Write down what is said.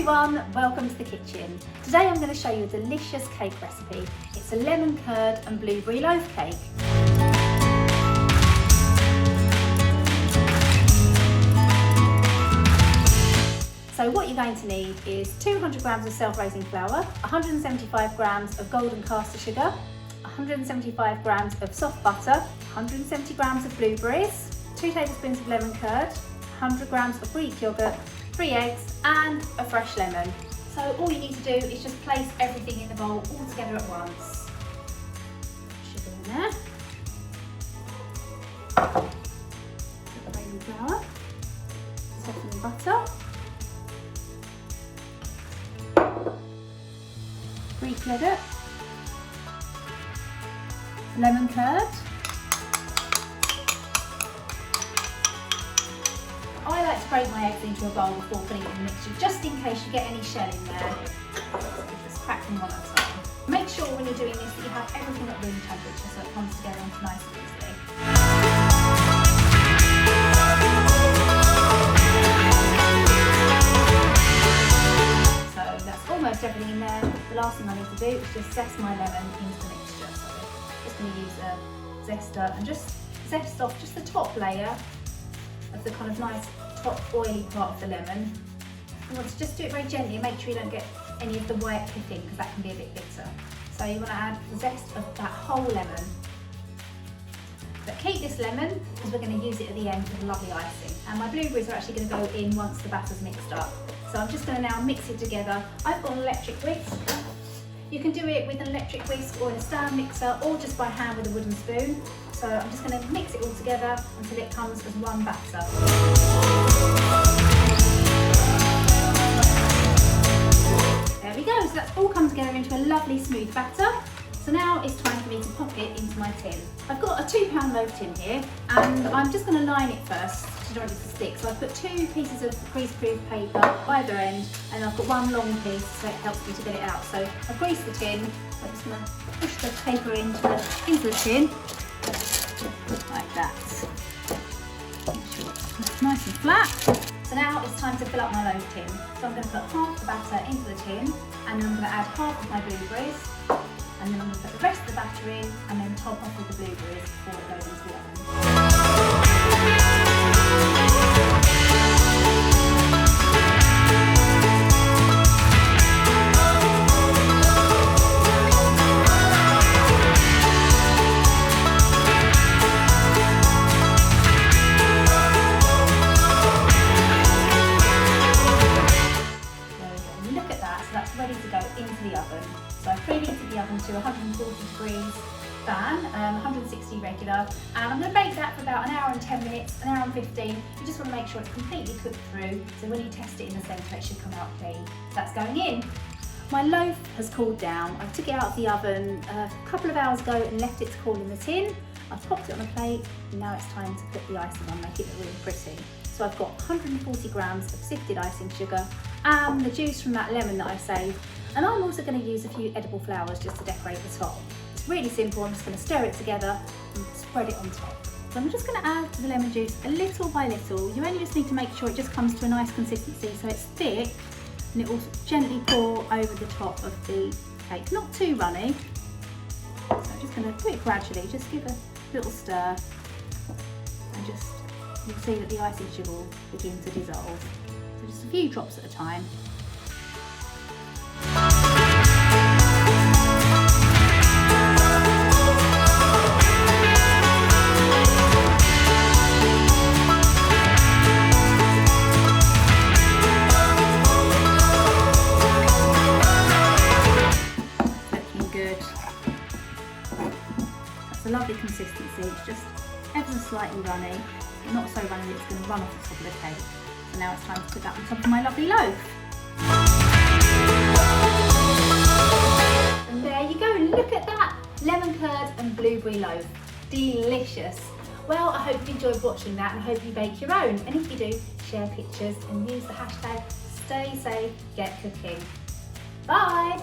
everyone, welcome to the kitchen. Today I'm going to show you a delicious cake recipe. It's a lemon curd and blueberry loaf cake. So what you're going to need is 200 grams of self-raising flour, 175 grams of golden caster sugar, 175 grams of soft butter, 170 grams of blueberries, 2 tablespoons of lemon curd, 100 grams of Greek yoghurt, 3 eggs and a fresh lemon. So all you need to do is just place everything in the bowl all together at once. Sugar in there. Baking flour. Softening butter. Greek yoghurt. Lemon curd. I like to break my eggs into a bowl before putting it in the mixture, just in case you get any shell in there. Just crack them one at a time. Make sure when you're doing this that you have everything at room temperature so it comes together nice and easily. So that's almost everything in there. The last thing I need to do is just zest my lemon into the mixture. So I'm just going to use a zester and just zest off just the top layer of the kind of nice top oily part of the lemon. You want to just do it very gently and make sure you don't get any of the white pithing because that can be a bit bitter. So you want to add the zest of that whole lemon. But keep this lemon because we're going to use it at the end for the lovely icing. And my blueberries are actually going to go in once the batter's mixed up. So I'm just going to now mix it together. I've got an electric whisk. You can do it with an electric whisk or in a stand mixer or just by hand with a wooden spoon. So I'm just going to mix it all together until it comes as one batter. There we go, so that's all come together into a lovely smooth batter. So now it's time for me to pop it into my tin. I've got a £2 loaf tin here and I'm just going to line it first so you don't want it to stick. So I've put 2 pieces of grease-proof paper either end and I've got one long piece so it helps me to get it out. So I've greased the tin, I'm just going to push the paper into the tin like that. Make sure it's nice and flat. So now it's time to fill up my loaf tin. So I'm going to put half the batter into the tin and then I'm going to add half of my blueberries. And then I'm going to put the rest of the batter in and then top off with the blueberries before it goes into the oven. So look at that, so that's ready to go into the oven. So I preheated the oven to 140 degrees fan, 160 regular, and I'm going to bake that for about an hour and 10 minutes, an hour and 15. You just want to make sure it's completely cooked through, so when you test it in the centre it should come out clean. So that's going in. My loaf has cooled down. I took it out of the oven a couple of hours ago and left it to cool in the tin. I've popped it on a plate and now it's time to put the icing on, make it really pretty. So I've got 140 grams of sifted icing sugar and the juice from that lemon that I saved. And I'm also going to use a few edible flowers just to decorate the top. It's really simple, I'm just going to stir it together and spread it on top. So I'm just going to add to the lemon juice a little by little. You only just need to make sure it just comes to a nice consistency so it's thick and it will gently pour over the top of the cake. Not too runny. So I'm just going to do it gradually, just give a little stir and just you'll see that the icing sugar will begin to dissolve. So just a few drops at a time. That's a lovely consistency, it's just ever so slightly runny, but not so runny that it's going to run off the top of the cake. So now it's time to put that on top of my lovely loaf. And there you go, look at that! Lemon curd and blueberry loaf. Delicious! Well, I hope you enjoyed watching that and I hope you bake your own. And if you do, share pictures and use the hashtag StaySafeGetCooking. Bye!